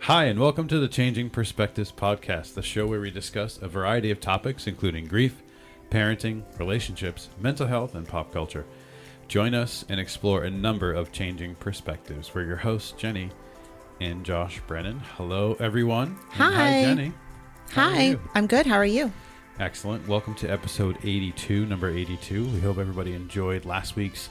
Hi, and welcome to the Changing Perspectives podcast, the show where we discuss a variety of topics, including grief, parenting, relationships, mental health, and pop culture. Join us and explore a number of changing perspectives. We're your hosts, Jenni and Josh Brennan. Hello, everyone. Hi. And hi, Jenni. Hi. I'm good. How are you? Excellent. Welcome to episode 82, number 82. We hope everybody enjoyed last week's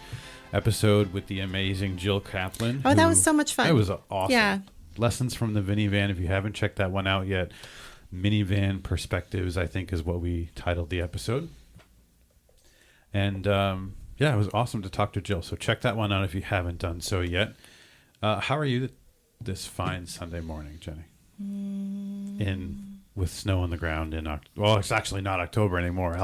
episode with the amazing Jill Kaplan. Oh, that was so much fun. That was awesome. Yeah. Lessons from the Minivan. If you haven't checked that one out yet, Minivan Perspectives, I think, is what we titled the episode. And yeah, it was awesome to talk to Jill. So check that one out if you haven't done so yet. How are you this fine Sunday morning, Jenni? With snow on the ground well, it's actually not October anymore.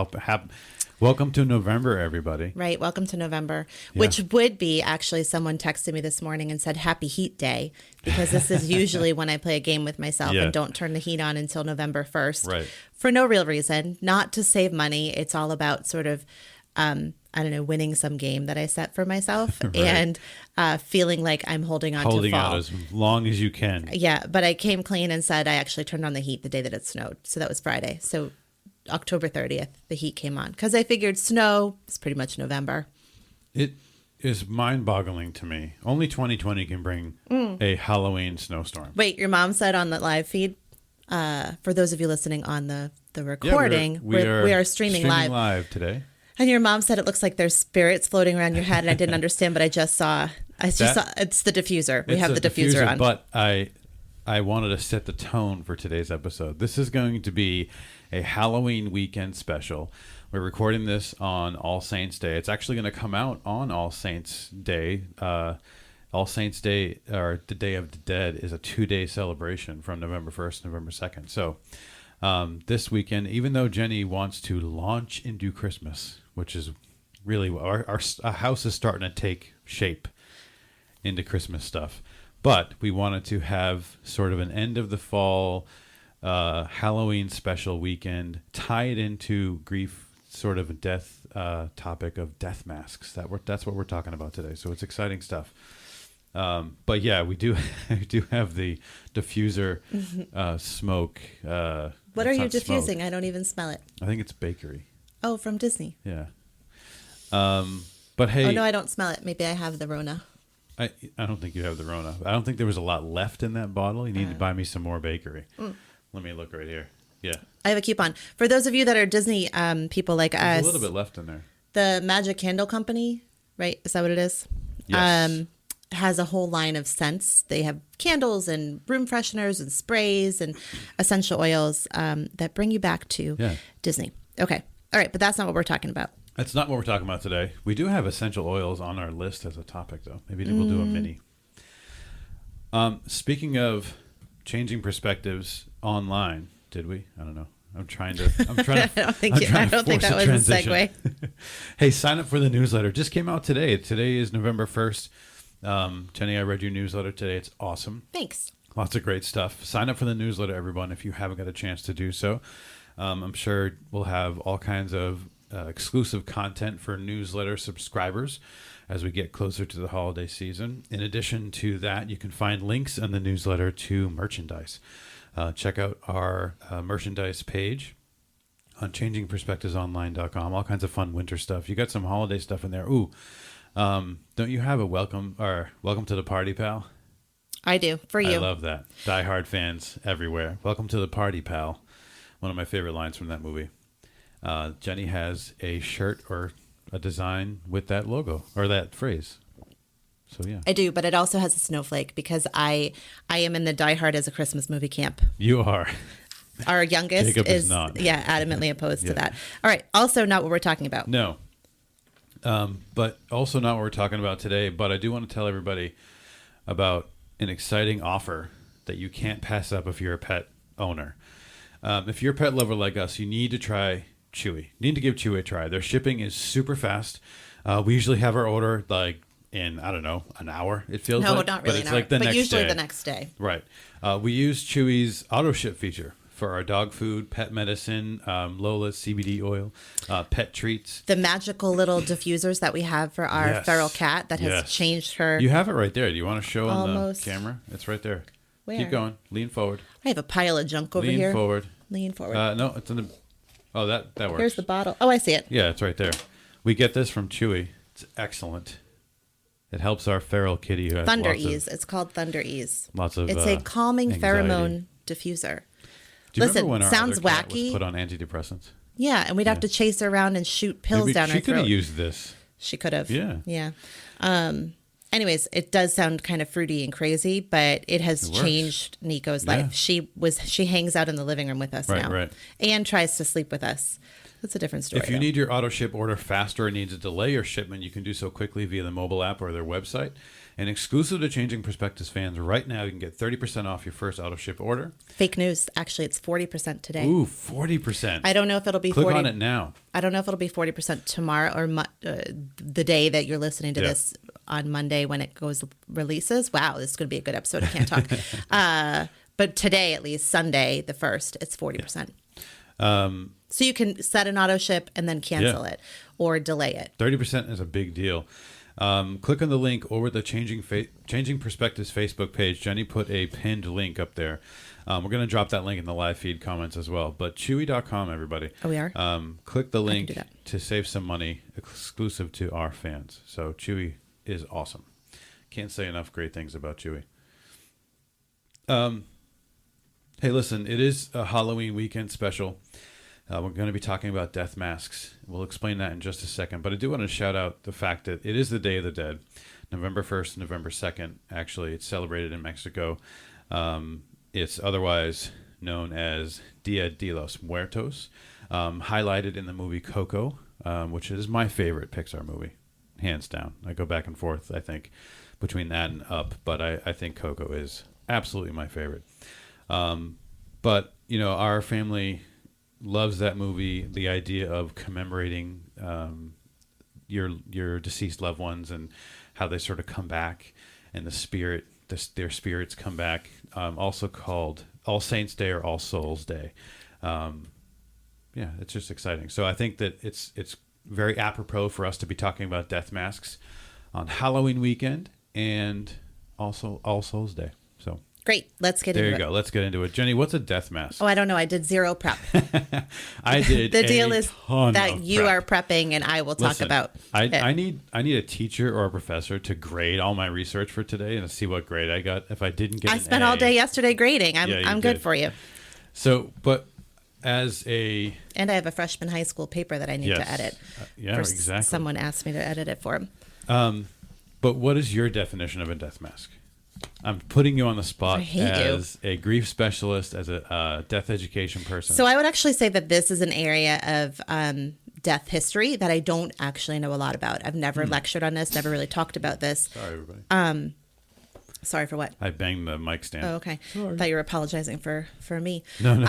Welcome to November, everybody. Right. Welcome to November, which would be actually someone texted me this morning and said happy heat day, because this is usually when I play a game with myself and don't turn the heat on until November 1st. Right. For no real reason, not to save money. It's all about sort of, winning some game that I set for myself and feeling like I'm holding on to fall. Holding out as long as you can. Yeah. But I came clean and said I actually turned on the heat the day that it snowed. So that was Friday. So October 30th, the heat came on because I figured snow is pretty much November. It is mind-boggling to me. Only 2020 can bring a Halloween snowstorm. Wait, your mom said on the live feed, for those of you listening on the recording, we are streaming live today. And your mom said it looks like there's spirits floating around your head, and I didn't understand, but I just saw it's the diffuser. We have the diffuser on. But I wanted to set the tone for today's episode. This is going to be a Halloween weekend special. We're recording this on All Saints Day. It's actually going to come out on All Saints Day. All Saints Day, or the Day of the Dead, is a 2-day celebration from November 1st to November 2nd. So this weekend, even though Jenni wants to launch into Christmas, which is really our house is starting to take shape into Christmas stuff. But we wanted to have sort of an end of the fall Halloween special weekend tied into grief, sort of a death topic of death masks. That's what we're talking about today. So it's exciting stuff. But yeah, we do have the diffuser smoke. What are you diffusing? Smoke. I don't even smell it. I think it's bakery. Oh, from Disney. Yeah. But hey. Oh no, I don't smell it. Maybe I have the Rona. I don't think you have the Rona. I don't think there was a lot left in that bottle. You need to buy me some more bakery. Let me look right here. Yeah. I have a coupon. For those of you that are Disney people like us. There's a little bit left in there. The Magic Candle Company, right? Is that what it is? Yes. Has a whole line of scents. They have candles and room fresheners and sprays and essential oils that bring you back to Disney. Okay. All right. But that's not what we're talking about. That's not what we're talking about today. We do have essential oils on our list as a topic, though. Maybe we'll do a mini. Speaking of changing perspectives online, did we? I don't know. I'm trying to. I don't think that was a segue. Hey, sign up for the newsletter. Just came out today. Today is November 1st. Jenni, I read your newsletter today. It's awesome. Thanks. Lots of great stuff. Sign up for the newsletter, everyone, if you haven't got a chance to do so. I'm sure we'll have all kinds of exclusive content for newsletter subscribers as we get closer to the holiday season. In addition to that, you can find links in the newsletter to merchandise. Check out our merchandise page on changingperspectivesonline.com. All kinds of fun winter stuff. You got some holiday stuff in there. Ooh, don't you have a welcome to the party, pal? I do, for you. I love that. Die Hard fans everywhere. Welcome to the party, pal. One of my favorite lines from that movie. Jenni has a shirt or a design with that logo or that phrase. So yeah, I do, but it also has a snowflake because I am in the Die Hard as a Christmas movie camp. You are. Our youngest Jacob is not. Adamantly opposed to that. All right. Also not what we're talking about. No. But also not what we're talking about today. But I do want to tell everybody about an exciting offer that you can't pass up if you're a pet owner. If you're a pet lover like us, you need to try Chewy. You need to give Chewy a try. Their shipping is super fast. We usually have our order like in, I don't know, an hour, it feels like. No, not really but it's like the next usually day. the next day. Right. We use Chewy's auto ship feature for our dog food, pet medicine, Lola's CBD oil, pet treats. The magical little diffusers that we have for our feral cat that has changed her. You have it right there. Do you want to show on the camera? It's right there. Where? Keep going. Lean forward. I have a pile of junk over Lean here. Forward. Lean forward. No, it's in the... Oh, that works. Here's the bottle. Oh, I see it. Yeah, it's right there. We get this from Chewy. It's excellent. It helps our feral kitty who has Thunder lots Ease. It's called Thunder Ease. Lots of It's a calming anxiety. pheromone diffuser. Do you Listen, remember when our sounds other cat wacky. was put on antidepressants? Yeah, and we'd have to chase her around and shoot pills Maybe down her she could throat. have used this. She could have. Yeah. Yeah. Anyways, it does sound kind of fruity and crazy, but it has changed Nico's life. She hangs out in the living room with us now. Right. And tries to sleep with us. That's a different story. If you need your auto ship order faster or needs to delay your shipment, you can do so quickly via the mobile app or their website. And exclusive to Changing Perspectives fans, right now you can get 30% off your first auto ship order. Fake news. Actually, it's 40% today. Ooh, 40%. I don't know if it'll be Click 40. on it now. I don't know if it'll be 40% tomorrow or the day that you're listening to this on Monday when it releases. Wow, this is going to be a good episode. I can't talk. But today, at least, Sunday, the 1st, it's 40%. So you can set an auto ship and then cancel it or delay it. 30% is a big deal. Click on the link over the Changing Perspectives Facebook page. Jenny put a pinned link up there. We're going to drop that link in the live feed comments as well. But Chewy.com, everybody. Oh, we are? Click the link to save some money exclusive to our fans. So Chewy is awesome. Can't say enough great things about Chewy. Hey, listen, it is a Halloween weekend special. We're going to be talking about death masks. We'll explain that in just a second. But I do want to shout out the fact that it is the Day of the Dead. November 1st, November 2nd. Actually, it's celebrated in Mexico. It's otherwise known as Dia de los Muertos, highlighted in the movie Coco, which is my favorite Pixar movie, hands down. I go back and forth, I think, between that and Up, but I think Coco is absolutely my favorite. But, our family loves that movie, the idea of commemorating your deceased loved ones and how they sort of come back and their spirits come back, also called All Saints Day or All Souls Day. It's just exciting. So I think that it's very apropos for us to be talking about death masks on Halloween weekend and also All Souls Day. So great. Let's get into it. There you go. Let's get into it. Jenny, what's a death mask? Oh, I don't know. I did zero prep. I did. The deal is that you are prepping and I will talk about it. I need a teacher or a professor to grade all my research for today and to see what grade I got. If I didn't get I spent all day yesterday grading. I'm good for you. So, but and I have a freshman high school paper that I need to edit. Exactly. Someone asked me to edit it for him. But what is your definition of a death mask? I'm putting you on the spot as a grief specialist, as a death education person. So I would actually say that this is an area of death history that I don't actually know a lot about. I've never lectured on this, never really talked about this. Sorry, everybody. Sorry for what? I banged the mic stand. Oh, okay. Sorry. I thought you were apologizing for me. No.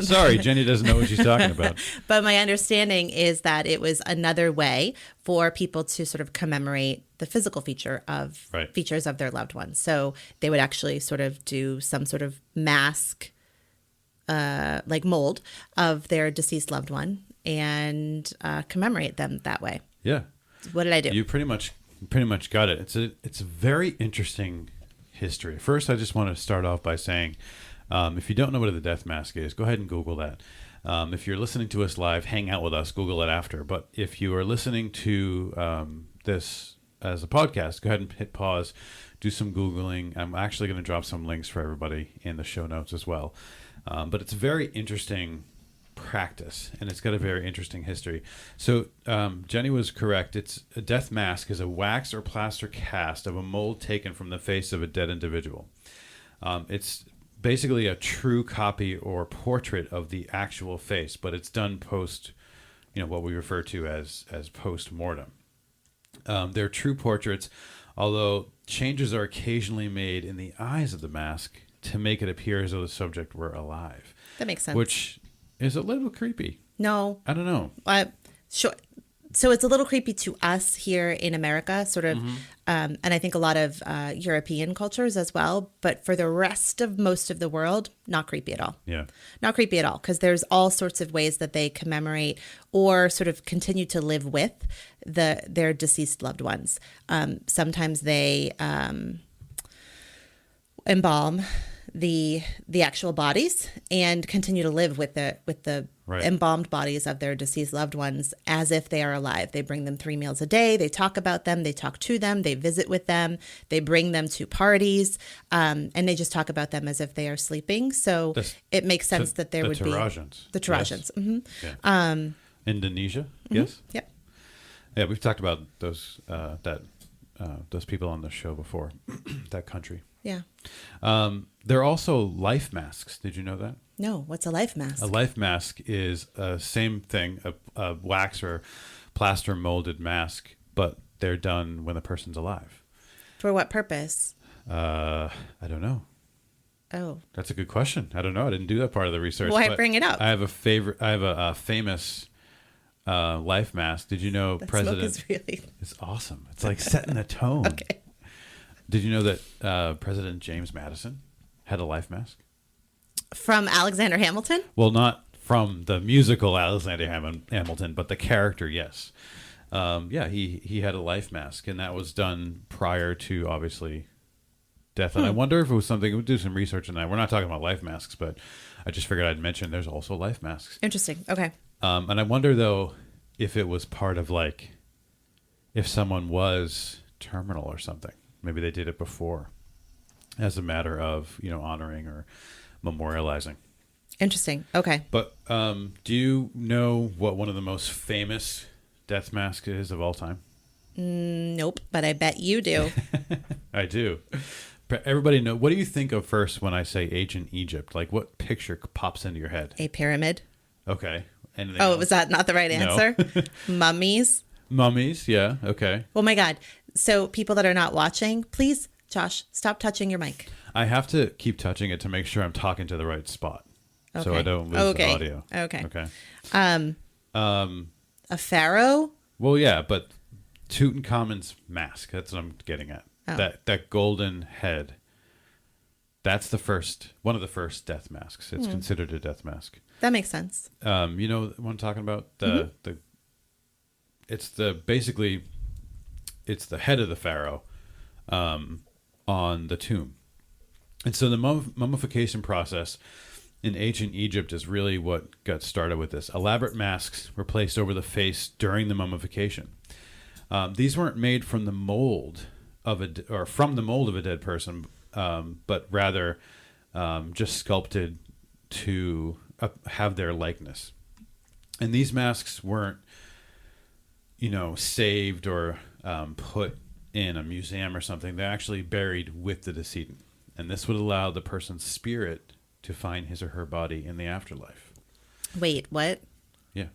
Sorry, Jenny doesn't know what she's talking about. But my understanding is that it was another way for people to sort of commemorate the physical features of their loved ones. So they would actually sort of do some sort of mask, like mold of their deceased loved one and commemorate them that way. Yeah. What did I do? You pretty much got it. It's a very interesting history. First, I just want to start off by saying, if you don't know what a death mask is, go ahead and Google that. If you're listening to us live, hang out with us, Google it after. But if you are listening to this as a podcast, go ahead and hit pause, do some Googling. I'm actually going to drop some links for everybody in the show notes as well. But it's a very interesting practice, and it's got a very interesting history. So Jenny was correct. It's a death mask is a wax or plaster cast of a mold taken from the face of a dead individual. It's basically a true copy or portrait of the actual face, but it's done post, what we refer to as post-mortem. They're true portraits, although changes are occasionally made in the eyes of the mask to make it appear as though the subject were alive. That makes sense. Which is a little creepy. No. I don't know. Sure. So it's a little creepy to us here in America, sort of, and I think a lot of European cultures as well. But for the rest of most of the world, not creepy at all. Yeah. Not creepy at all, because there's all sorts of ways that they commemorate or sort of continue to live with their deceased loved ones. Sometimes they... embalm the actual bodies and continue to live with the embalmed bodies of their deceased loved ones as if they are alive. They bring them 3 meals a day. They talk about them. They talk to them. They visit with them. They bring them to parties, and they just talk about them as if they are sleeping. So it makes sense that there would be the Tarajans. Yes. Mm-hmm. Yeah. Indonesia. Mm-hmm. Yes. Yep. Yeah, we've talked about those those people on the show before. That country. Yeah. There are also life masks. Did you know that? No. What's a life mask? A life mask is same thing, a wax or plaster molded mask, but they're done when the person's alive. For what purpose? I don't know. Oh. That's a good question. I don't know. I didn't do that part of the research. Why bring it up? I have a famous life mask. Did you know the President? Smoke is really. It's awesome. It's like setting the tone. Okay. Did you know that President James Madison had a life mask? From Alexander Hamilton? Well, not from the musical Alexander Hamilton, but the character, yes. He had a life mask, and that was done prior to, obviously, death. And I wonder if it was something, we'll do some research on that. We're not talking about life masks, but I just figured I'd mention there's also life masks. Interesting. Okay. And I wonder, though, if it was part of, like, if someone was terminal or something. Maybe they did it before as a matter of, honoring or memorializing. Interesting. Okay. But do you know what one of the most famous death masks is of all time? Nope, but I bet you do. I do. Everybody know. What do you think of first when I say ancient Egypt? Like, what picture pops into your head? A pyramid. Okay. Anything else? Was that not the right answer? No. Mummies. Mummies, yeah. Okay. Oh, my God. So people that are not watching, please, Josh, stop touching your mic. I have to keep touching it to make sure I'm talking to the right spot. Okay. So I don't lose the audio. Okay. Okay. A pharaoh? Well, yeah, but Tutankhamun's mask. That's what I'm getting at. Oh. That golden head. That's one of the first death masks. It's considered a death mask. That makes sense. You know what I'm talking about? It's the head of the pharaoh on the tomb. And so the mummification process in ancient Egypt is really what got started with this. Elaborate masks were placed over the face during the mummification. These weren't made from the mold of a dead person, but rather just sculpted to have their likeness. And these masks weren't, saved or put in a museum or something. They're actually buried with the decedent. And this would allow the person's spirit to find his or her body in the afterlife. Wait, what? Yeah.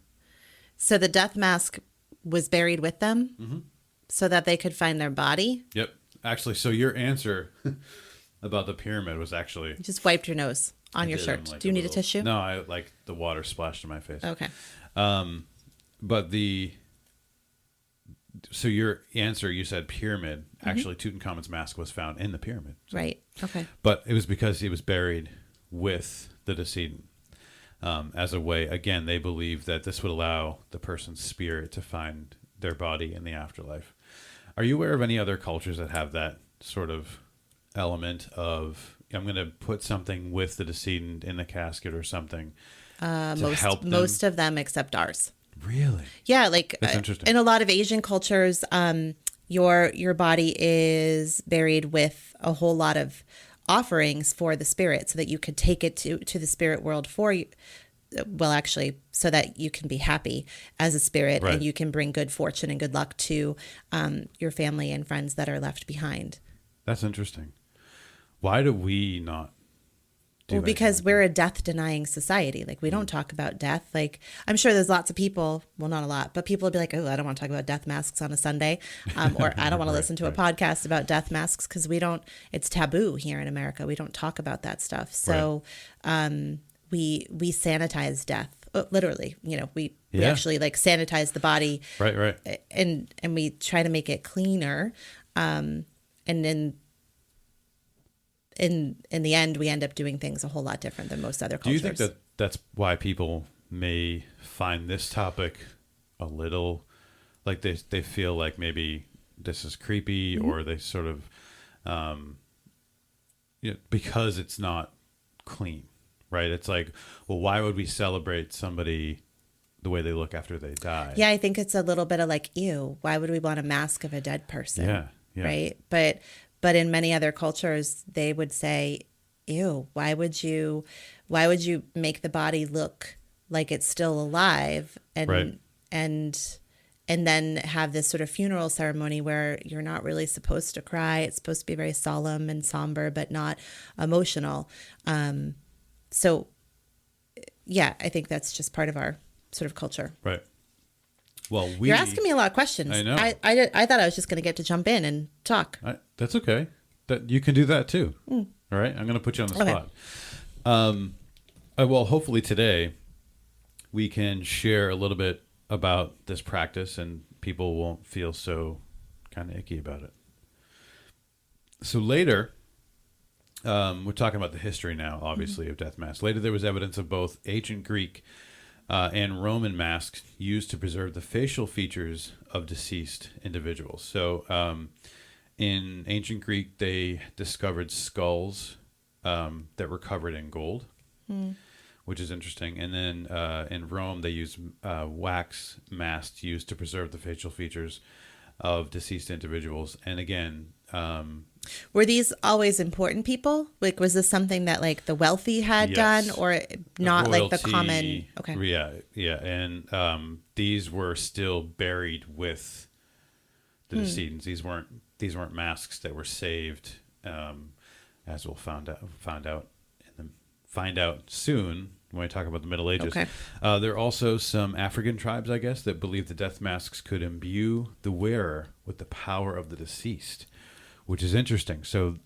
So the death mask was buried with them so that they could find their body? Yep. Actually, so your answer about the pyramid was actually... You just wiped your nose on your shirt. Do you need a tissue? No, I the water splashed in my face. Okay. But so your answer, you said pyramid. Actually, Tutankhamun's mask was found in the pyramid. So. Right. Okay. But it was because he was buried with the decedent as a way. Again, they believe that this would allow the person's spirit to find their body in the afterlife. Are you aware of any other cultures that have that sort of element of, I'm going to put something with the decedent in the casket or something to help them? Most of them except ours. Really? Yeah, like that's interesting. In a lot of Asian cultures, your body is buried with a whole lot of offerings for the spirit so that you could take it to the spirit world for you. Well, actually, so that you can be happy as a spirit and you can bring good fortune and good luck to your family and friends that are left behind. That's interesting. Why do we not do Well, because we're a death-denying society. Like, we don't talk about death. Like, I'm sure there's lots of people, well, not a lot, but people will be like, oh, I don't want to talk about death masks on a Sunday. Or I don't want to listen to a podcast about death masks because it's taboo here in America. We don't talk about that stuff. So we sanitize death. Literally, we actually like sanitize the body. Right. And we try to make it cleaner. And then in the end, we end up doing things a whole lot different than most other cultures. Do you think that's why people may find this topic a little like they feel like maybe this is creepy or they sort of because it's not clean, right? It's like, well, why would we celebrate somebody the way they look after they die? Yeah, I think it's a little bit of like, ew, why would we want a mask of a dead person? Yeah. Right. But in many other cultures, they would say, ew, why would you make the body look like it's still alive and then have this sort of funeral ceremony where you're not really supposed to cry. It's supposed to be very solemn and somber, but not emotional. So yeah, I think that's just part of our sort of culture. Right. Well, you're asking me a lot of questions. I know. I thought I was just going to get to jump in and talk. That's okay. That you can do that too. All right. I'm going to put you on the spot. Well, hopefully today we can share a little bit about this practice and people won't feel so kind of icky about it. So later, we're talking about the history now, obviously, of death masks. Later, there was evidence of both ancient Greek and Roman masks used to preserve the facial features of deceased individuals. So in ancient Greek, they discovered skulls that were covered in gold, which is interesting. And then in Rome, they used wax masks used to preserve the facial features of deceased individuals. And again, were these always important people? Like, was this something that like the wealthy had done, or not royalty, like the common? Okay. Yeah. And these were still buried with the decedents. These weren't masks that were saved, as we'll find out soon when we talk about the Middle Ages. Okay. There are also some African tribes, I guess, that believed the death masks could imbue the wearer with the power of the deceased, which is interesting. So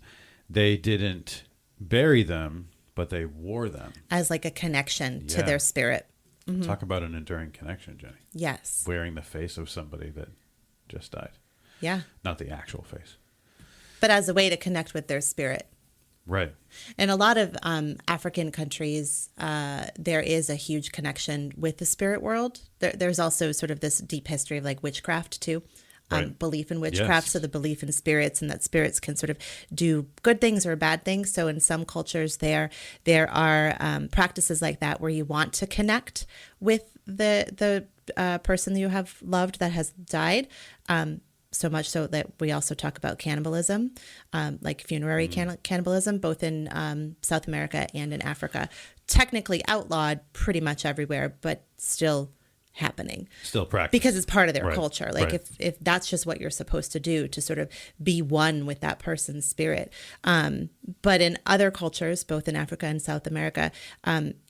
they didn't bury them, but they wore them As like a connection to their spirit. Mm-hmm. Talk about an enduring connection, Jenny. Yes. Wearing the face of somebody that just died. Yeah. Not the actual face. But as a way to connect with their spirit. Right. In a lot of African countries, there is a huge connection with the spirit world. There's also sort of this deep history of like witchcraft too. Belief in witchcraft, so the belief in spirits, and that spirits can sort of do good things or bad things. So in some cultures, there are practices like that where you want to connect with the person that you have loved that has died. So much so that we also talk about cannibalism, like funerary cannibalism, both in South America and in Africa. Technically outlawed pretty much everywhere, but still happening. Still practice. Because it's part of their culture. Like if that's just what you're supposed to do, to sort of be one with that person's spirit. But in other cultures, both in Africa and South America,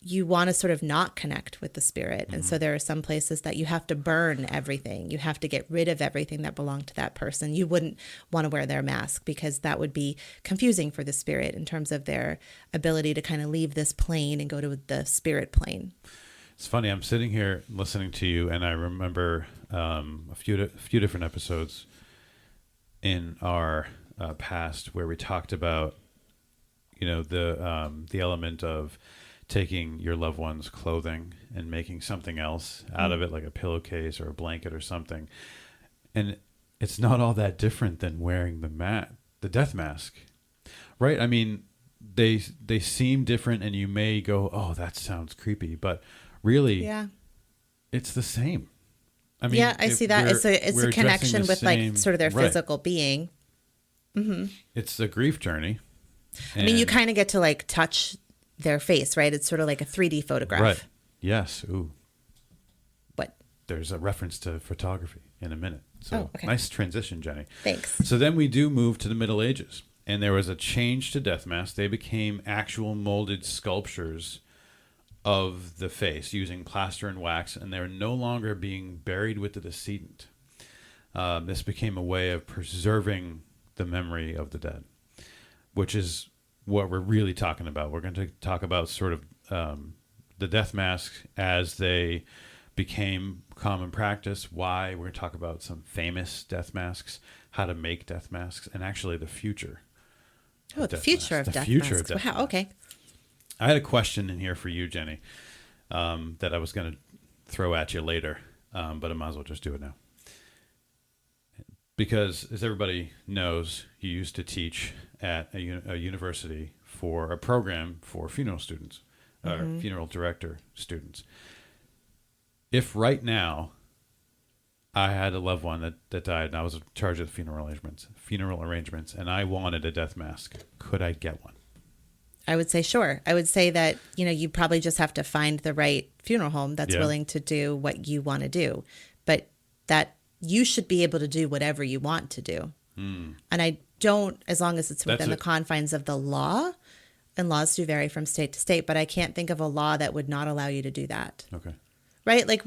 you want to sort of not connect with the spirit. And so there are some places that you have to burn everything. You have to get rid of everything that belonged to that person. You wouldn't want to wear their mask because that would be confusing for the spirit in terms of their ability to kind of leave this plane and go to the spirit plane. It's funny. I'm sitting here listening to you, and I remember a few different episodes in our past where we talked about, the element of taking your loved one's clothing and making something else out of it, like a pillowcase or a blanket or something. And it's not all that different than wearing the death mask, right? I mean, they seem different, and you may go, "Oh, that sounds creepy," but really, it's the same. I mean, I see that. It's a connection with like sort of their physical being. Mm-hmm. It's a grief journey. I mean, you kind of get to like touch their face, right? It's sort of like a 3D photograph. Right. Yes. Ooh. What? There's a reference to photography in a minute. So okay. Nice transition, Jenny. Thanks. So then we do move to the Middle Ages, and there was a change to death masks. They became actual molded sculptures of the face using plaster and wax, and they're no longer being buried with the decedent. This became a way of preserving the memory of the dead, which is what we're really talking about. We're going to talk about sort of the death masks as they became common practice, why. We're going to talk about some famous death masks, how to make death masks, and actually the future. Oh, the future of death masks. Wow, okay. I had a question in here for you, Jenny, that I was going to throw at you later, but I might as well just do it now. Because, as everybody knows, you used to teach at a university for a program for funeral students, funeral director students. If right now I had a loved one that died and I was in charge of funeral arrangements, and I wanted a death mask, could I get one? I would say sure. I would say that, you probably just have to find the right funeral home that's willing to do what you want to do, but that you should be able to do whatever you want to do. And I don't, as long as it's within the confines of the law, and laws do vary from state to state, but I can't think of a law that would not allow you to do that. Okay. Right? Like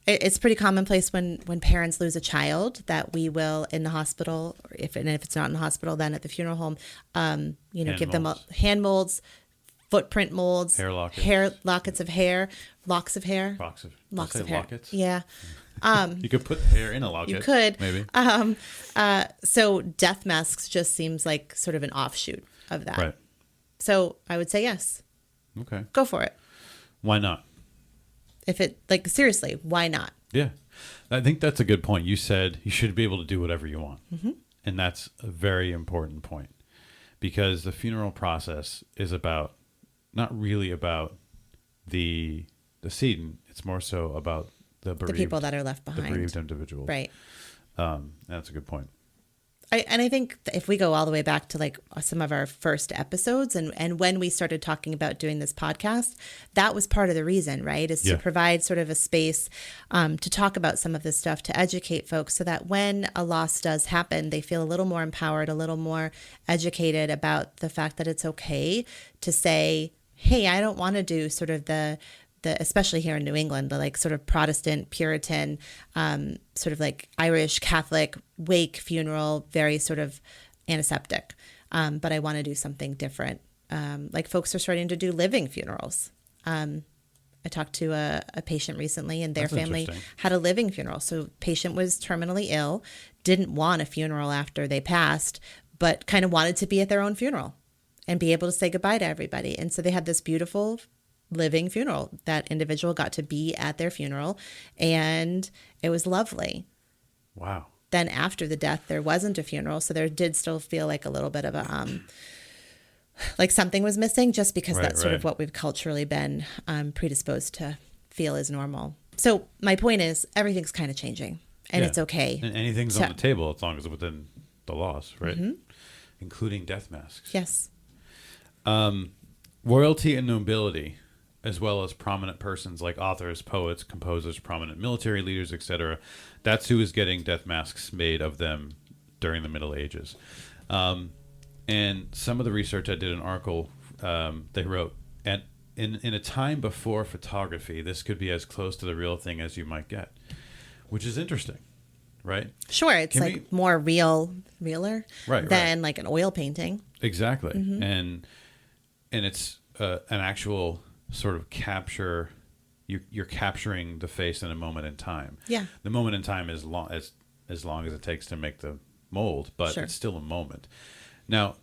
it's pretty commonplace when parents lose a child that we will in the hospital, if it's not in the hospital, then at the funeral home, give them hand molds, footprint molds, hair lockets of hair, locks of hair. Locks of hair. Lockets? Yeah. You could put hair in a locket. You could. Maybe. So death masks just seems like sort of an offshoot of that. Right. So I would say yes. Okay. Go for it. Why not? Seriously, why not? Yeah. I think that's a good point. You said you should be able to do whatever you want. Mm-hmm. And that's a very important point, because the funeral process is not really about the decedent. It's more so about the people that are left behind. The bereaved individuals. Right. That's a good point. I think if we go all the way back to like some of our first episodes and when we started talking about doing this podcast, that was part of the reason, right? Is to provide sort of a space to talk about some of this stuff, to educate folks so that when a loss does happen, they feel a little more empowered, a little more educated about the fact that it's okay to say, hey, I don't want to do sort of the especially here in New England, the like sort of Protestant, Puritan, sort of like Irish Catholic wake funeral, very sort of antiseptic. But I want to do something different. Like folks are starting to do living funerals. I talked to a patient recently, and their family had a living funeral. So patient was terminally ill, didn't want a funeral after they passed, but kind of wanted to be at their own funeral and be able to say goodbye to everybody. And so they had this beautiful living funeral. That individual got to be at their funeral, and it was lovely. Wow. Then after the death, there wasn't a funeral, so there did still feel like a little bit of a like something was missing, just because that's sort of what we've culturally been predisposed to feel is normal. So my point is, everything's kind of changing, and it's okay. And anything's on the table as long as it's within the laws, right? Mm-hmm. Including death masks. Yes. Royalty and nobility, as well as prominent persons like authors, poets, composers, prominent military leaders, etc. That's who is getting death masks made of them during the Middle Ages. And some of the research, I did an article they wrote, and in a time before photography, this could be as close to the real thing as you might get, which is interesting, right? Sure, it's more realer than like an oil painting. Exactly. Mm-hmm. And it's an actual sort of capture. You're capturing the face in a moment in time. Yeah. The moment in time is long as it takes to make the mold, but it's still a moment. Now,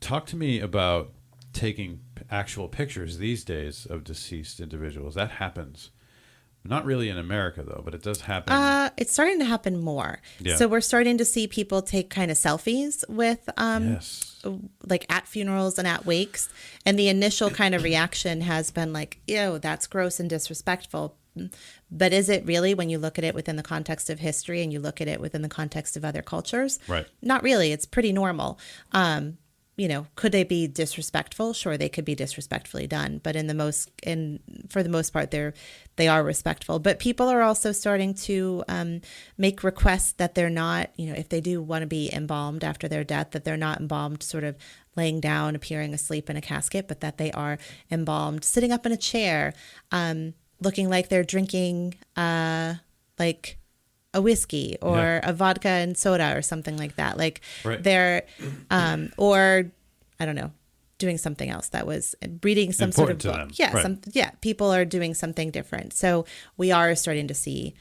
talk to me about taking actual pictures these days of deceased individuals. That happens. Not really in America, though, but it does happen. It's starting to happen more. Yeah. So we're starting to see people take kind of selfies with, like at funerals and at wakes. And the initial kind of reaction has been like, ew, that's gross and disrespectful. But is it really, when you look at it within the context of history and you look at it within the context of other cultures? Right. Not really. It's pretty normal. Could they be disrespectful? Sure, they could be disrespectfully done, but for the most part, they are respectful. But people are also starting to make requests that they're not, if they do want to be embalmed after their death, that they're not embalmed sort of laying down, appearing asleep in a casket, but that they are embalmed sitting up in a chair, looking like they're drinking like a whiskey or a vodka and soda or something like that. Like they're, or I don't know, doing something else that was reading some important sort of book. People are doing something different. So we are starting to see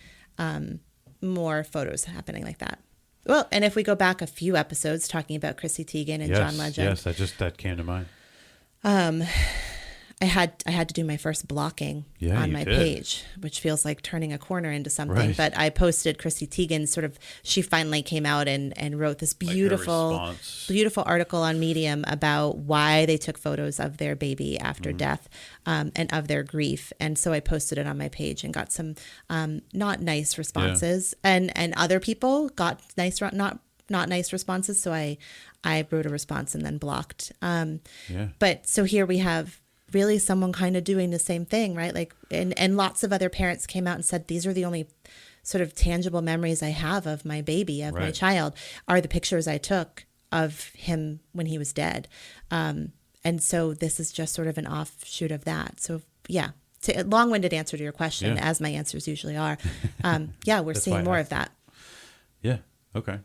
more photos happening like that. Well, and if we go back a few episodes talking about Chrissy Teigen and John Legend. Yes, that came to mind. I had to do my first blocking on my page, which feels like turning a corner into something. Right. But I posted Chrissy Teigen's she finally came out and wrote this beautiful article on Medium about why they took photos of their baby after death, and of their grief. And so I posted it on my page and got some not nice responses, and other people got not nice responses. So I wrote a response and then blocked. But so here we have really someone kind of doing the same thing, right? Like, and lots of other parents came out and said, these are the only sort of tangible memories I have of my baby, of my child, are the pictures I took of him when he was dead. And so this is just sort of an offshoot of that. So yeah, a long-winded answer to your question, as my answers usually are. We're seeing more of that. Yeah. Okay.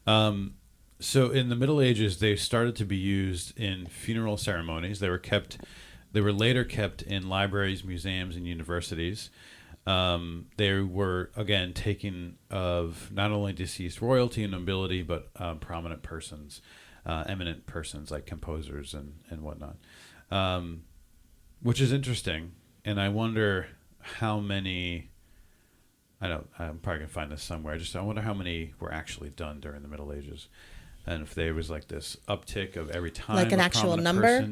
So in the Middle Ages, they started to be used in funeral ceremonies. They were later kept in libraries, museums, and universities. They were, again, taken of not only deceased royalty and nobility, but prominent persons, eminent persons like composers and whatnot, which is interesting. And I wonder how many, I'm probably going to find this somewhere. I wonder how many were actually done during the Middle Ages. And if there was like this uptick of every time, like an actual number,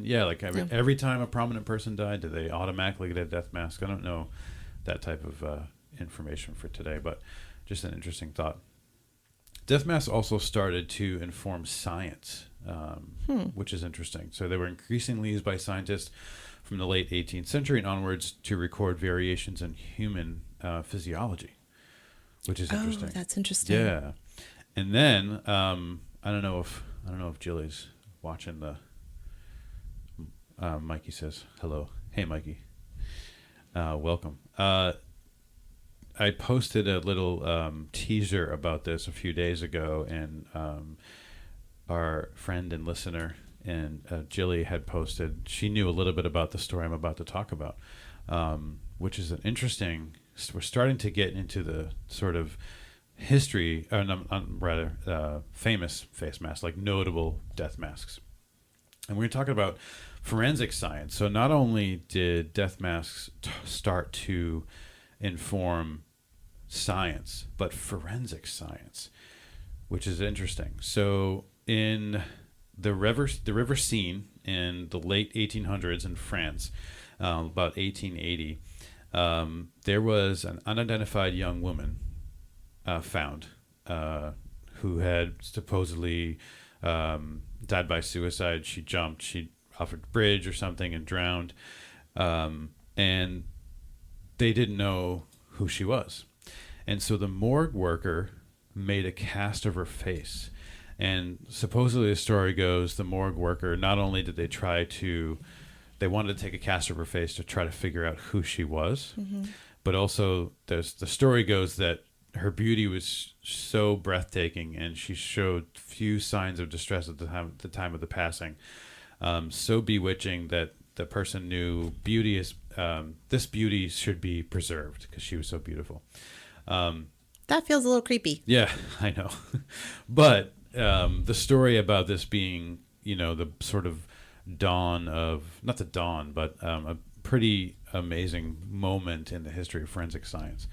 every time a prominent person died, did they automatically get a death mask? I don't know that type of information for today, but just an interesting thought. Death masks also started to inform science, which is interesting. So they were increasingly used by scientists from the late 18th century and onwards to record variations in human physiology, which is interesting. Oh, that's interesting. Yeah, and then. I don't know if Jilly's watching the. Mikey says hello. Hey, Mikey. Welcome. I posted a little teaser about this a few days ago, and our friend and listener and Jilly had posted. She knew a little bit about the story I'm about to talk about, which is an interesting. We're starting to get into the sort of history, famous face masks, like notable death masks. And we're talking about forensic science. So not only did death masks start to inform science, but forensic science, which is interesting. So in the river Seine in the late 1800s in France, about 1880, there was an unidentified young woman found, who had supposedly died by suicide. She jumped, she off a bridge or something and drowned, and they didn't know who she was. And so the morgue worker made a cast of her face. And supposedly the story goes, the morgue worker, not only did they wanted to take a cast of her face to try to figure out who she was, but also the story goes that her beauty was so breathtaking, and she showed few signs of distress at the time of the passing. So bewitching that the person knew this beauty should be preserved because she was so beautiful. That feels a little creepy. Yeah, I know. But the story about this being, the sort of not the dawn, but a pretty amazing moment in the history of forensic science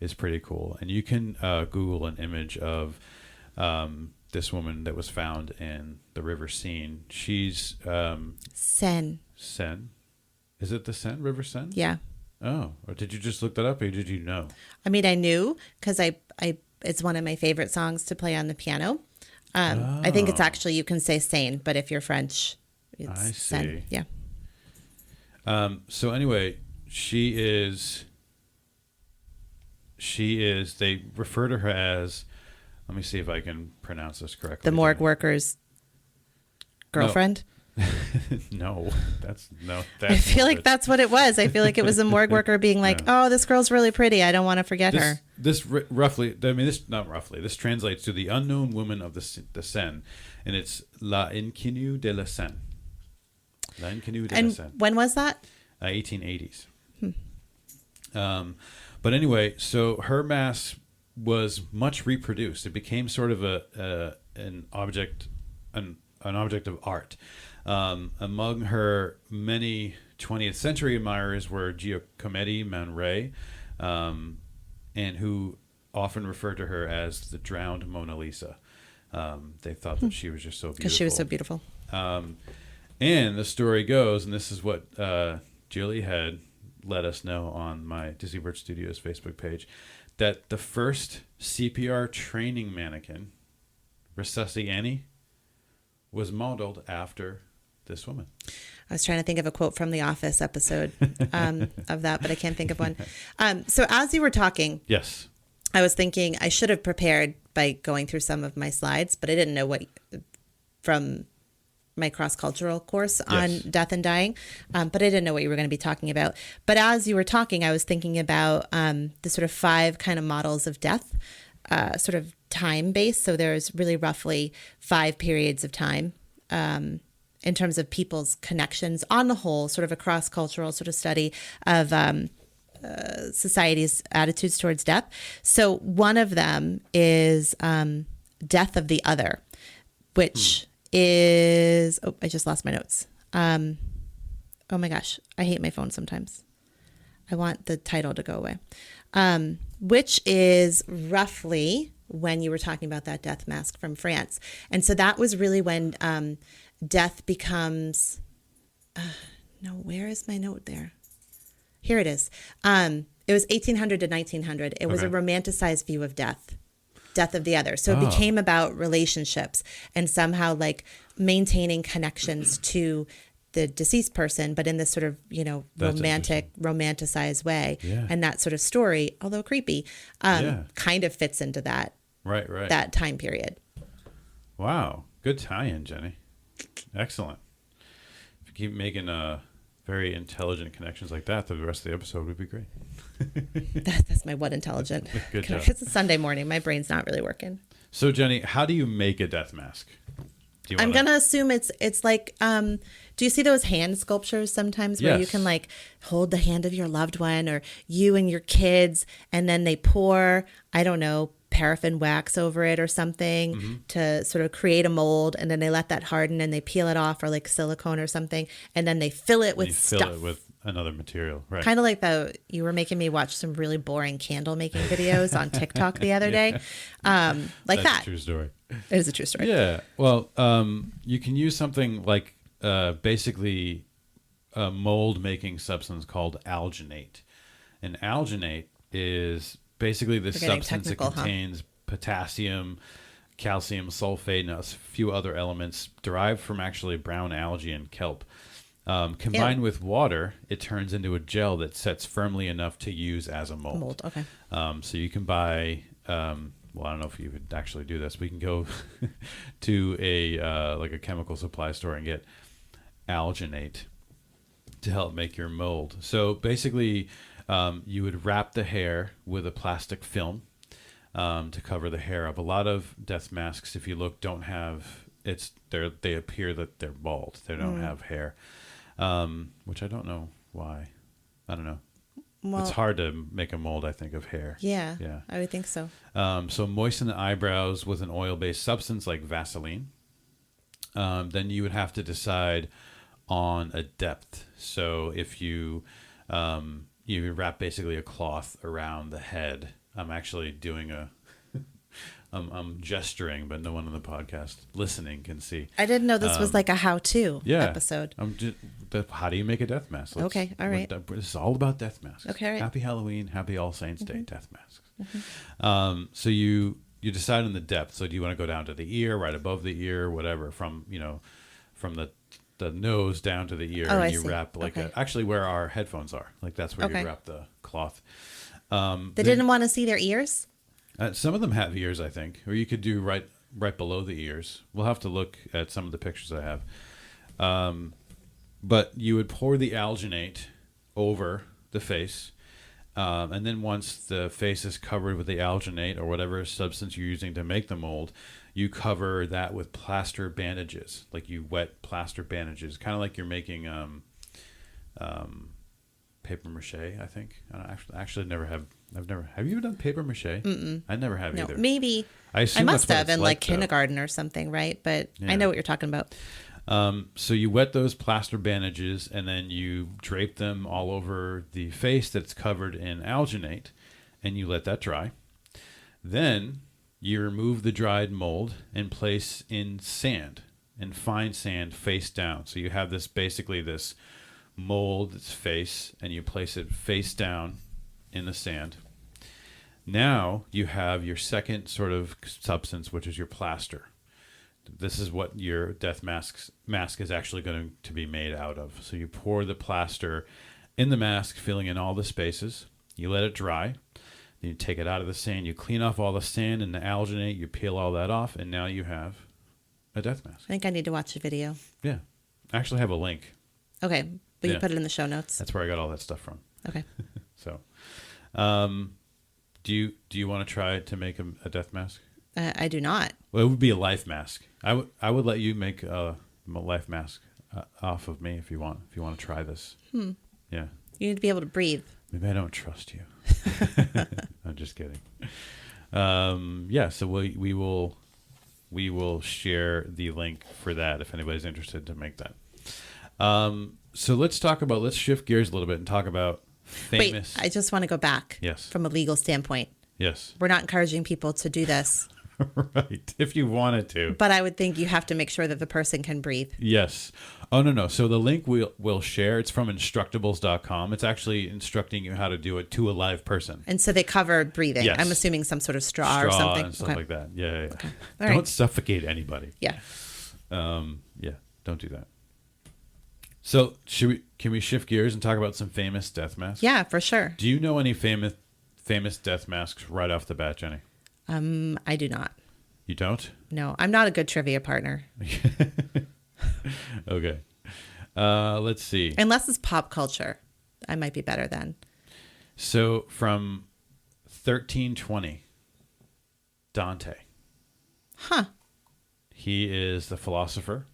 is pretty cool. And you can Google an image of this woman that was found in the River Seine. She's Seine. Seine? Is it the Seine? River Seine? Yeah. Oh, or did you just look that up, or did you know? I mean, I knew because it's one of my favorite songs to play on the piano. I think it's actually, you can say Seine, but if you're French, it's I see. Seine. Yeah. So anyway, she is, they refer to her as, let me see if I can pronounce this correctly. The morgue worker's girlfriend? No, I feel like that's what it was. I feel like it was a morgue worker being like, "Oh, this girl's really pretty. I don't want to forget her." This translates to the unknown woman of the Seine, and it's La Inconnue de la Seine. La Inconnue de la Seine. And when was that? 1880s. But anyway, so her mass was much reproduced. It became sort of an object of art. Among her many 20th century admirers were Giacometti, Man Ray, and who often referred to her as the drowned Mona Lisa. They thought that she was just so beautiful. Because she was so beautiful. And the story goes, and this is what Julie had let us know on my Disney Bird Studios Facebook page, that the first CPR training mannequin, Resusci Annie, was modeled after this woman. I was trying to think of a quote from the Office episode of that, but I can't think of one. So as you were talking, yes, I was thinking I should have prepared by going through some of my slides, but I didn't know what from my cross-cultural course on death and dying, but I didn't know what you were going to be talking about. But as you were talking, I was thinking about the sort of 5 kind of models of death, sort of time-based. So there's really roughly 5 periods of time in terms of people's connections on the whole, sort of a cross-cultural sort of study of society's attitudes towards death. So one of them is death of the other, which is, I just lost my notes. Oh my gosh, I hate my phone sometimes. I want the title to go away. Which is roughly when you were talking about that death mask from France. And so that was really when death becomes, no, where is my note there? Here it is. It was 1800 to 1900. It was a romanticized view of death of the other. So it became about relationships and somehow like maintaining connections to the deceased person, but in this sort of, romanticized way. Yeah. And that sort of story, although creepy, kind of fits into that, right. that time period. Wow. Good tie-in, Jenny. Excellent. If you keep making very intelligent connections like that, the rest of the episode would be great. That's my what intelligent. Good job. It's a Sunday morning. My brain's not really working. So, Jenny, how do you make a death mask? I'm going to assume it's like, do you see those hand sculptures sometimes where you can like hold the hand of your loved one or you and your kids, and then they pour, I don't know, paraffin wax over it or something to sort of create a mold, and then they let that harden and they peel it off, or like silicone or something, and then they fill it with stuff. Fill it with another material, right? Kind of like you were making me watch some really boring candle making videos on TikTok the other day. Like That's that. a true story. It is a true story. Yeah. Well, you can use something like basically a mold making substance called alginate. And alginate is basically the substance that contains potassium, calcium, sulfate, and a few other elements derived from actually brown algae and kelp. Combined with water, it turns into a gel that sets firmly enough to use as a mold. Okay. So you can buy, well, I don't know if you would actually do this, but you can go to a chemical supply store and get alginate to help make your mold. So basically, you would wrap the hair with a plastic film to cover the hair up. A lot of death masks, if you look, don't have they appear that they're bald. They don't have hair, which I don't know why. I don't know. Well, it's hard to make a mold, I think, of hair. Yeah, I would think so. So moisten the eyebrows with an oil-based substance like Vaseline. Then you would have to decide on a depth. So if you wrap basically a cloth around the head. I'm actually doing I'm gesturing, but no one on the podcast listening can see. I didn't know this was like a how-to episode. How do you make a death mask? Okay, all right. This is all about death masks. Okay, all right. Happy Halloween, happy All Saints Day, death masks. So you decide on the depth. So do you want to go down to the ear, right above the ear, whatever, from the nose down to the ear, and you wrap actually where our headphones are. Like that's where you wrap the cloth. They didn't want to see their ears? Some of them have ears, I think, or you could do right below the ears. We'll have to look at some of the pictures I have. But you would pour the alginate over the face, and then once the face is covered with the alginate or whatever substance you're using to make the mold, you cover that with plaster bandages, like you wet plaster bandages, kind of like you're making paper mache, I think. Actually, have you ever done paper mache? Mm-mm. I never have either. Maybe I must have in like kindergarten or something, right? But I know what you're talking about. So you wet those plaster bandages and then you drape them all over the face that's covered in alginate and you let that dry. Then you remove the dried mold and place in sand, in fine sand face down. So you have this mold, its face, and you place it face down in the sand. Now you have your second sort of substance, which is your plaster. This is what your death mask is actually going to be made out of. So you pour the plaster in the mask, filling in all the spaces. You let it dry. Then you take it out of the sand. You clean off all the sand and the alginate. You peel all that off, and now you have a death mask. I think I need to watch a video. Yeah. I actually have a link. Okay. But you put it in the show notes. That's where I got all that stuff from. Okay. So, do you want to try to make a death mask? I do not. Well, it would be a life mask. I would let you make a life mask off of me if you want. If you want to try this. Yeah. You need to be able to breathe. Maybe I don't trust you. I'm just kidding. Yeah. So we will share the link for that if anybody's interested to make that. So let's shift gears a little bit and talk about famous. Wait, I just want to go back. Yes. From a legal standpoint. Yes. We're not encouraging people to do this. Right. If you wanted to. But I would think you have to make sure that the person can breathe. Yes. Oh, no. So the link we'll share, it's from instructables.com. It's actually instructing you how to do it to a live person. And so they cover breathing. Yes. I'm assuming some sort of straw or something. And stuff like that. Yeah. Okay. Don't suffocate anybody. Yeah. Yeah. Don't do that. So can we shift gears and talk about some famous death masks? Yeah, for sure. Do you know any famous death masks right off the bat, Jenny? I do not. You don't? No, I'm not a good trivia partner. Okay. Let's see. Unless it's pop culture. I might be better then. So from 1320, Dante. Huh. He is the philosopher.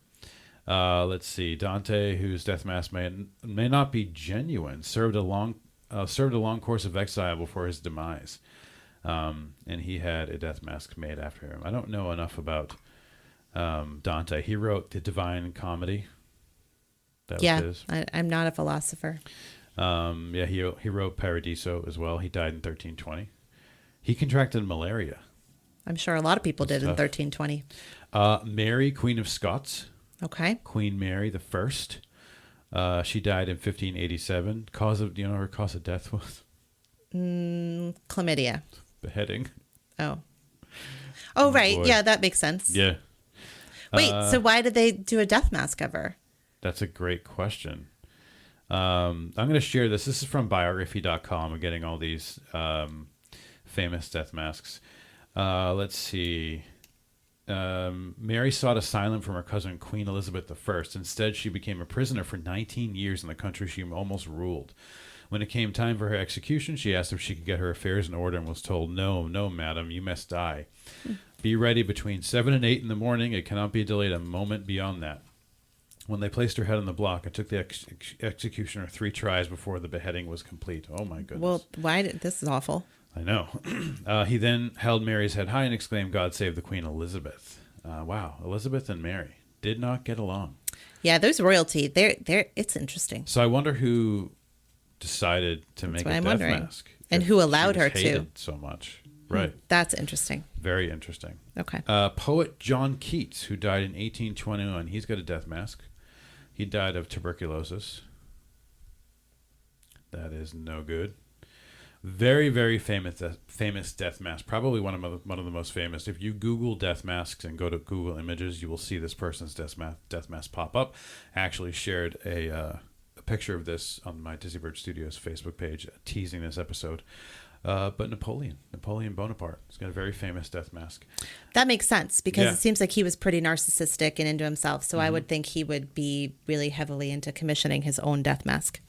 Let's see. Dante, whose death mask may not be genuine, served a long course of exile before his demise. And he had a death mask made after him. I don't know enough about Dante. He wrote the Divine Comedy. That was his. I'm not a philosopher. He wrote Paradiso as well. He died in 1320. He contracted malaria. I'm sure a lot of people did in 1320. Mary, Queen of Scots. Okay. Queen Mary the First. She died in 1587. Do you know her cause of death was? Chlamydia. Beheading. Oh, right. Boy. Yeah, that makes sense. Yeah. Wait, so why did they do a death mask of her? That's a great question. I'm going to share this. This is from biography.com. I'm getting all these famous death masks. Let's see. Mary sought asylum from her cousin, Queen Elizabeth I. Instead, she became a prisoner for 19 years in the country she almost ruled. When it came time for her execution, she asked if she could get her affairs in order and was told, no, madam, you must die. Be ready between 7 and 8 in the morning. It cannot be delayed a moment beyond that. When they placed her head on the block, it took the executioner 3 tries before the beheading was complete. Oh, my goodness. Well, this is awful. I know. He then held Mary's head high and exclaimed, God save the Queen Elizabeth. Wow. Elizabeth and Mary did not get along. Yeah, there's royalty. It's interesting. So I wonder who decided to make a death mask. And who allowed her to. So much. Right. That's interesting. Very interesting. Okay. Poet John Keats, who died in 1821. He's got a death mask. He died of tuberculosis. That is no good. Very, very famous death mask. Probably one of the most famous. If you Google death masks and go to Google Images, you will see this person's death mask pop up. I actually shared a picture of this on my Disney Bird Studios Facebook page, teasing this episode. But Napoleon Bonaparte, has got a very famous death mask. That makes sense because it seems like he was pretty narcissistic and into himself. So I would think he would be really heavily into commissioning his own death mask.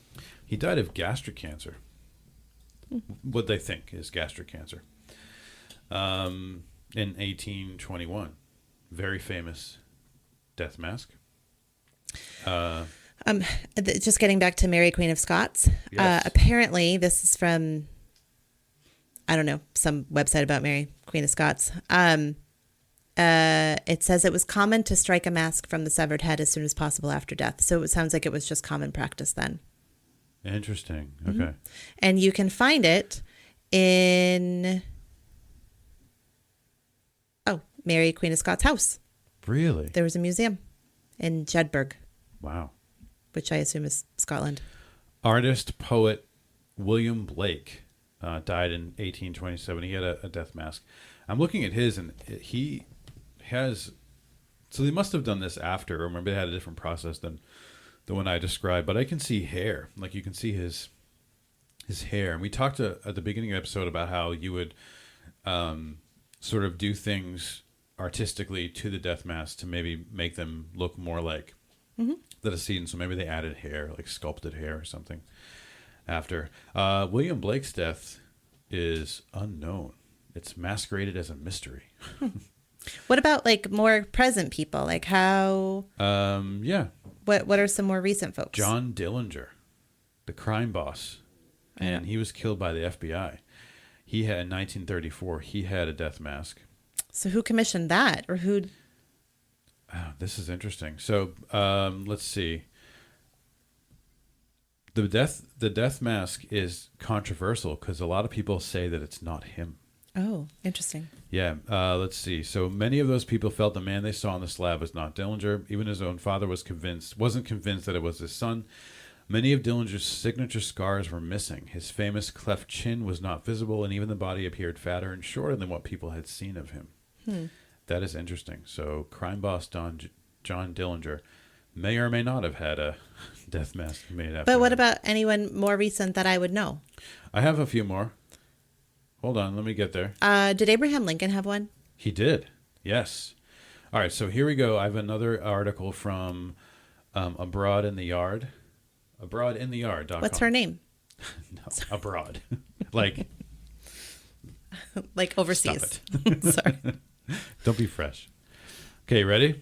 He died of gastric cancer. What they think is gastric cancer. In 1821. Very famous death mask. Just getting back to Mary, Queen of Scots. Yes. Apparently, this is from, I don't know, some website about Mary, Queen of Scots. It says it was common to strike a mask from the severed head as soon as possible after death. So it sounds like it was just common practice then. Interesting. Okay. And you can find it in Mary Queen of Scots' house. Really? There was a museum in Jedburgh. Wow. Which I assume is Scotland. Artist, poet William Blake died in 1827. He had a death mask. I'm looking at his, and he has... So they must have done this after. Remember, they had a different process than the one I described. But I can see hair. Like, you can see his hair. And we talked at the beginning of the episode about how you would sort of do things artistically to the death mask to maybe make them look more like the decedent. So maybe they added hair, like sculpted hair or something after. William Blake's death is unknown. It's masqueraded as a mystery. What about like more present people? Like how? Yeah. What are some more recent folks? John Dillinger, the crime boss, and he was killed by the FBI. He had in 1934. He had a death mask. So who commissioned that, or who? Oh, this is interesting. So let's see. The death mask is controversial because a lot of people say that it's not him. Oh, interesting. Yeah. Let's see. So many of those people felt the man they saw on the slab was not Dillinger. Even his own father wasn't convinced that it was his son. Many of Dillinger's signature scars were missing. His famous cleft chin was not visible, and even the body appeared fatter and shorter than what people had seen of him. That is interesting. So crime boss John Dillinger may or may not have had a death mask made after But what him. about anyone more recent that I would know? I have a few more. Hold on, let me get there. Did Abraham Lincoln have one? He did. Yes. All right, so here we go. I have another article from Abroad in the Yard. Abroadintheyard.com. What's her name? No, abroad. Like overseas. Stop it. Sorry. Don't be fresh. Okay, ready?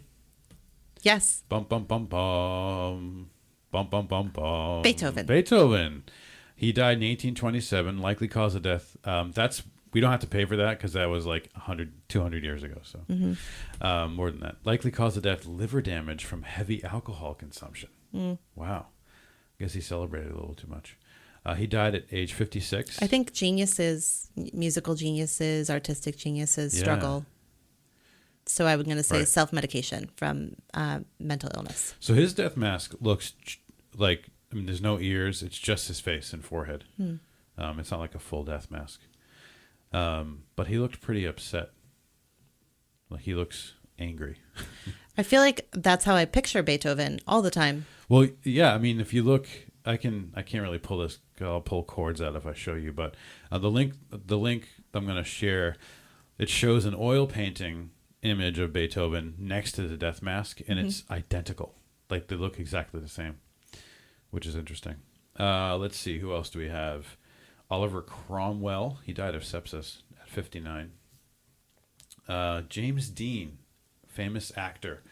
Yes. Bum, bum, bum, bum. Bum, bum, bum, bum. Beethoven. He died in 1827, likely cause of death. We don't have to pay for that because that was like 100, 200 years ago. So more than that. Likely cause of death, liver damage from heavy alcohol consumption. Wow. I guess he celebrated a little too much. He died at age 56. I think musical geniuses, artistic geniuses struggle. So I was going to say self-medication from mental illness. So his death mask looks like, there's no ears. It's just his face and forehead. It's not like a full death mask. But he looked pretty upset. Like he looks angry. I feel like that's how I picture Beethoven all the time. Well, yeah. I mean, if you look, I can't really pull this. I'll pull chords out if I show you. But the link I'm going to share, it shows an oil painting image of Beethoven next to the death mask, and it's identical. Like they look exactly the same, which is interesting. Let's see, who else do we have? Oliver Cromwell. He died of sepsis at 59. James Dean, famous actor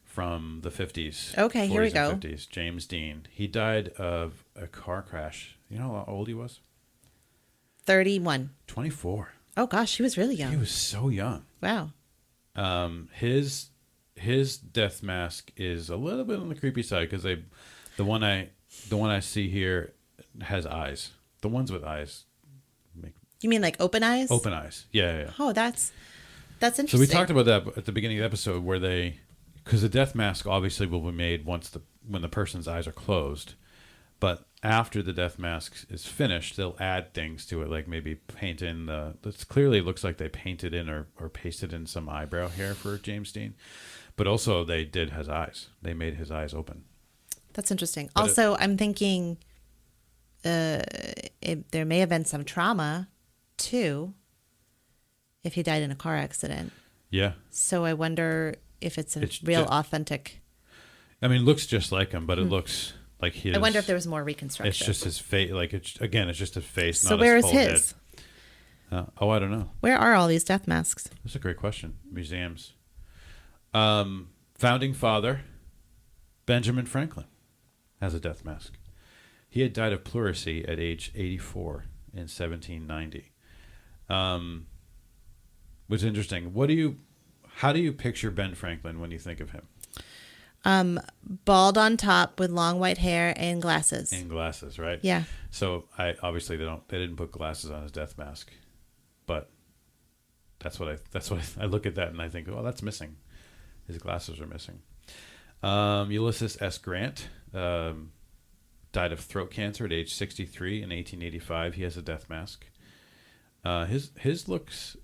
from the 50s. Okay, here we go. 50s. James Dean. He died of a car crash. You know how old he was? 31. 24. Oh gosh, he was really young. He was so young. Wow. His death mask is a little bit on the creepy side because the one I see here has eyes. The ones with eyes You mean like open eyes? open eyes. Yeah. Oh, that's interesting. So we talked about that at the beginning of the episode where because the death mask obviously will be made when the person's eyes are closed, but after the death mask is finished, they'll add things to it, like maybe paint in it clearly looks like they painted in or pasted in some eyebrow hair for James Dean, but also they did his eyes. They made his eyes open. That's interesting. But also, I'm thinking there may have been some trauma too if he died in a car accident. Yeah. So I wonder if it's real authentic. I mean, it looks just like him, but it looks like his. I wonder if there was more reconstruction. It's just his face. Like it's just his face. So not where his is full his? Head. I don't know. Where are all these death masks? That's a great question. Museums. Founding father Benjamin Franklin has a death mask. He had died of pleurisy at age 84 in 1790. Which is interesting. How do you picture Ben Franklin when you think of him? Bald on top with long white hair and glasses. And glasses, right? Yeah. So they didn't put glasses on his death mask, but that's what I look at that and I think, oh, that's missing. His glasses are missing. Ulysses S. Grant died of throat cancer at age 63 in 1885. He has a death mask. His looks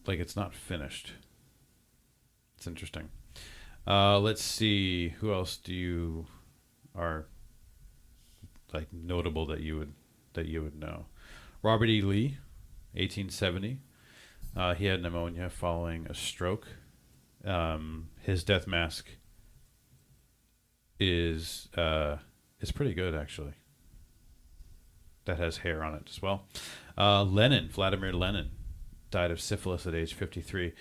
like it's not finished. It's interesting. Let's see, who else are like notable that you would know. Robert E. Lee, 1870. He had pneumonia following a stroke. His death mask is pretty good, actually. That has hair on it as well. Vladimir Lenin, died of syphilis at age 53.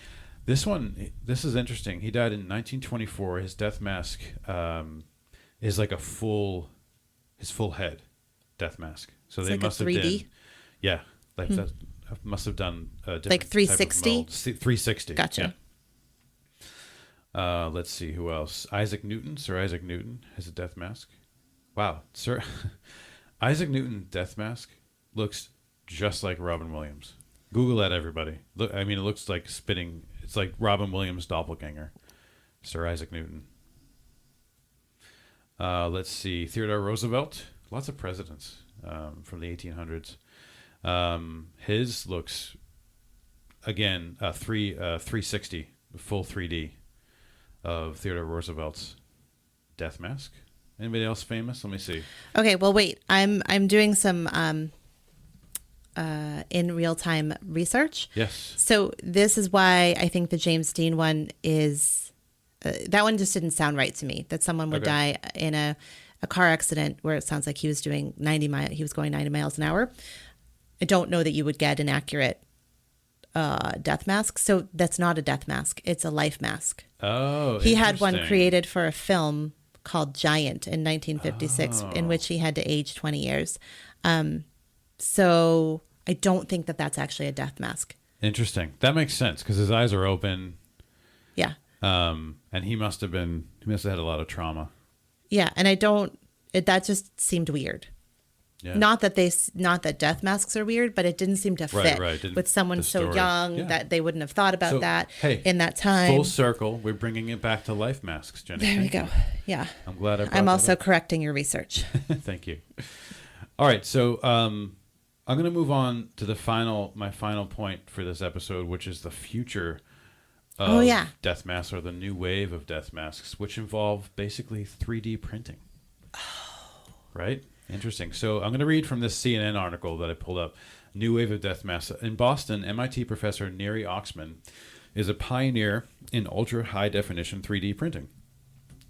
This is interesting. He died in 1924. His death mask is like his full head death mask. So it's they like must a 3D? have done, yeah, like that must have done a different like 360. 360. Gotcha. Yeah. Let's see who else. Sir Isaac Newton has a death mask. Wow, Sir Isaac Newton death mask looks just like Robin Williams. Google that, everybody. Look, I mean, it looks like spitting. It's like Robin Williams' doppelganger, Sir Isaac Newton. Let's see, Theodore Roosevelt. Lots of presidents from the 1800s. His looks, again, 360, full 3D of Theodore Roosevelt's death mask. Anybody else famous? Let me see. Okay, well, wait. I'm doing some in real time research. Yes. So this is why I think the James Dean one is that one just didn't sound right to me. That someone would die in a car accident where it sounds like he was doing 90 miles. He was going 90 miles an hour. I don't know that you would get an accurate death mask. So that's not a death mask. It's a life mask. Oh, he had one created for a film called Giant in 1956, in which he had to age 20 years. So I don't think that that's actually a death mask. Interesting. That makes sense because his eyes are open. Yeah. And he must have had a lot of trauma. Yeah, and that just seemed weird. Yeah. Not that death masks are weird, but it didn't seem to fit with someone so young that they wouldn't have thought about that in that time. Full circle, we're bringing it back to life masks, Jenny. There we go. Yeah. I'm glad I'm also correcting your research. Thank you. All right, so I'm going to move on to my final point for this episode, which is the future of death masks, or the new wave of death masks, which involve basically 3D printing. Oh. Right? Interesting. So I'm going to read from this CNN article that I pulled up. New wave of death masks. In Boston, MIT professor Neri Oxman is a pioneer in ultra-high definition 3D printing.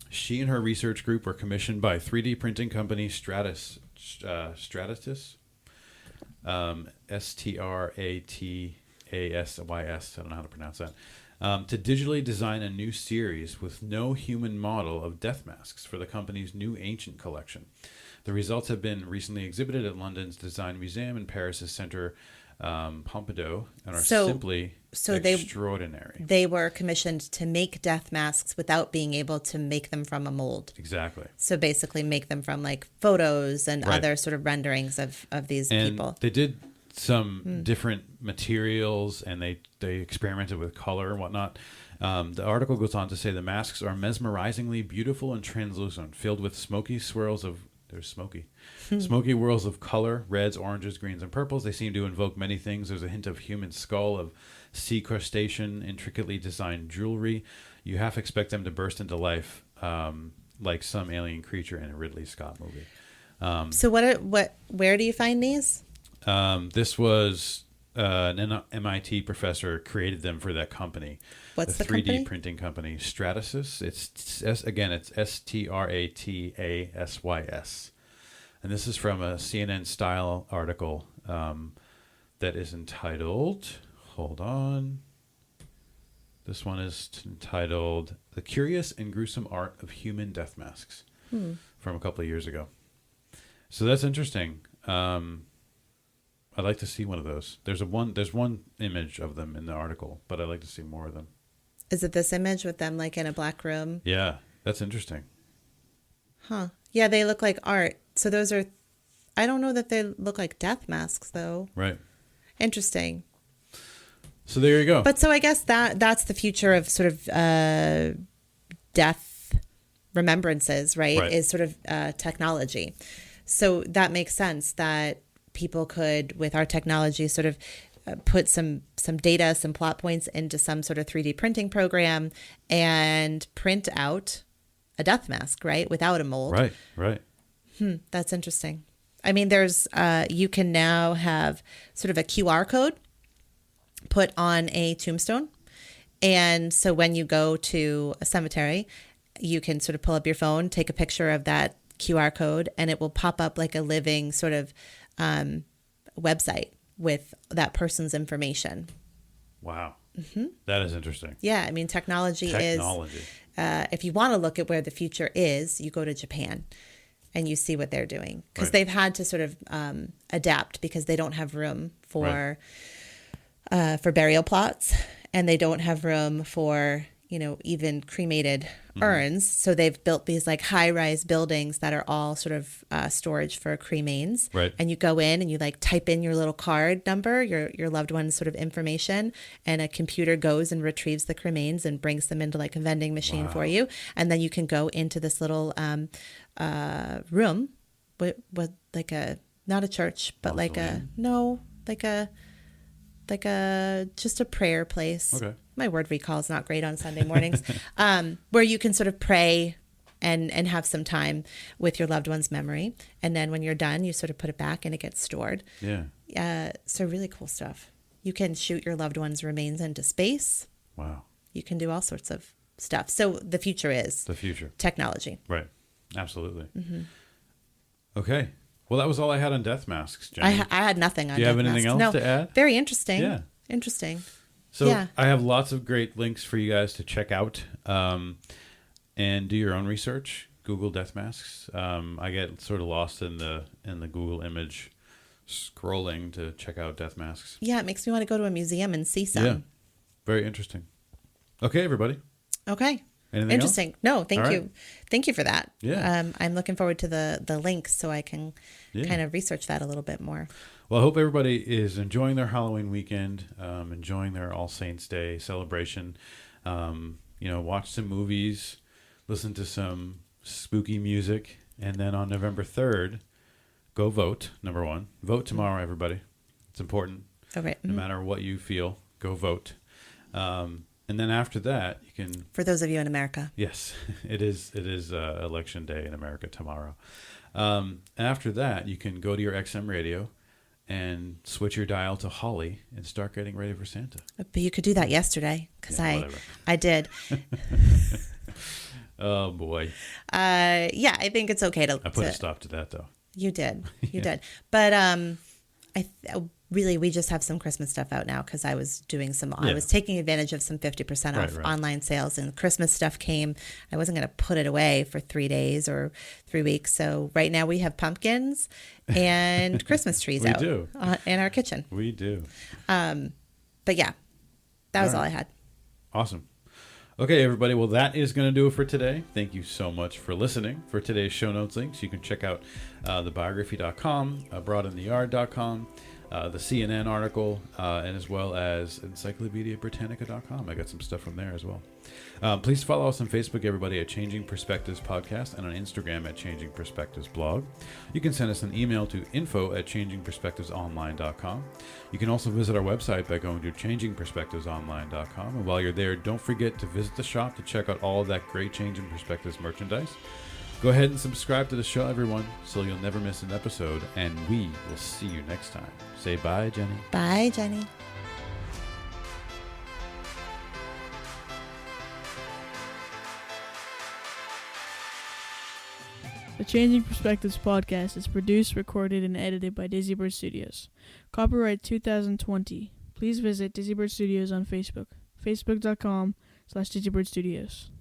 She and her research group were commissioned by 3D printing company Stratasys, Stratasys, I don't know how to pronounce that, to digitally design a new series with no human model of death masks for the company's new ancient collection. The results have been recently exhibited at London's Design Museum and Paris's Centre Pompidou and are simply extraordinary. They were commissioned to make death masks without being able to make them from a mold. Exactly. So basically make them from like photos and other sort of renderings of these people. They did some different materials, and they experimented with color and whatnot. The article goes on to say the masks are mesmerizingly beautiful and translucent, filled with smoky swirls of smoky whirls of color, reds, oranges, greens, and purples. They seem to invoke many things. There's a hint of human skull, of sea crustacean, intricately designed jewelry. You half expect them to burst into life, like some alien creature in a Ridley Scott movie. So where do you find these? This was an MIT professor created them for that company. What's the 3D company? printing company, Stratasys. It's Stratasys. And this is from a CNN style article that is entitled, hold on. This one is entitled The Curious and Gruesome Art of Human Death Masks from a couple of years ago. So that's interesting. I'd like to see one of those. There's one image of them in the article, but I'd like to see more of them. Is it this image with them like in a black room? Yeah, that's interesting. Huh. Yeah, they look like art. So those are, I don't know that they look like death masks though. Right. Interesting. So there you go. But so I guess that's the future of sort of death remembrances, right? Is sort of technology. So that makes sense that people could, with our technology, sort of put some data, some plot points into some sort of 3D printing program and print out a death mask, right? Without a mold. Right. That's interesting. I mean, there's, you can now have sort of a QR code put on a tombstone. And so when you go to a cemetery, you can sort of pull up your phone, take a picture of that QR code, and it will pop up like a living sort of website with that person's information. Wow. That is interesting. Yeah. I mean, technology. is, if you want to look at where the future is, you go to Japan and you see what they're doing, because they've had to sort of adapt because they don't have room for burial plots, and they don't have room for, even cremated urns. So they've built these like high-rise buildings that are all sort of storage for cremains. Right. And you go in and you like type in your little card number, your loved one's sort of information, and a computer goes and retrieves the cremains and brings them into like a vending machine for you. And then you can go into this little room with like not a church, but just a prayer place. Okay. My word recall is not great on Sunday mornings. Where you can sort of pray and have some time with your loved one's memory. And then when you're done, you sort of put it back and it gets stored. Yeah. So really cool stuff. You can shoot your loved one's remains into space. Wow. You can do all sorts of stuff. So the future is technology. Right. Absolutely. Okay. Well, that was all I had on death masks, Jenny. I had nothing on death masks. Do you have anything else to add? Very interesting. Yeah. Interesting. So I have lots of great links for you guys to check out and do your own research. Google death masks. I get sort of lost in the Google image scrolling to check out death masks. Yeah, it makes me want to go to a museum and see some. Yeah. Very interesting. Okay, everybody. Okay. Anything interesting. else? No, thank All you. right. Thank you for that. Yeah. I'm looking forward to the links so I can kind of research that a little bit more. Well, I hope everybody is enjoying their Halloween weekend, enjoying their All Saints Day celebration. Watch some movies, listen to some spooky music, and then on November 3rd, go vote, number one. Vote tomorrow, everybody. It's important. Okay. No matter what you feel, go vote. And then after that, you can... For those of you in America. Yes, it is Election Day in America tomorrow. After that, you can go to your XM radio and switch your dial to Holly and start getting ready for Santa. But you could do that yesterday, because I did. Oh, boy. I think it's okay to... I put a stop to that, though. You did. You did. But we just have some Christmas stuff out now, because I was doing I was taking advantage of some 50% off online sales, and Christmas stuff came. I wasn't going to put it away for 3 days or 3 weeks. So right now we have pumpkins and Christmas trees out in our kitchen. We do. But yeah, that was all I had. Awesome. Okay, everybody. Well, that is going to do it for today. Thank you so much for listening. For today's show notes links, you can check out thebiography.com, broadintheyard.com, the CNN article, and as well as encyclopediabritannica.com. I got some stuff from there as well. Please follow us on Facebook, everybody, at Changing Perspectives Podcast, and on Instagram at Changing Perspectives Blog. You can send us an email to info@changingperspectivesonline.com. You can also visit our website by going to changingperspectivesonline.com. And while you're there, don't forget to visit the shop to check out all of that great Changing Perspectives merchandise. Go ahead and subscribe to the show, everyone, so you'll never miss an episode, and we will see you next time. Say bye, Jenny. Bye, Jenny. The Changing Perspectives podcast is produced, recorded, and edited by Dizzy Bird Studios. Copyright 2020. Please visit Dizzy Bird Studios on Facebook. Facebook.com/Dizzy Bird Studios.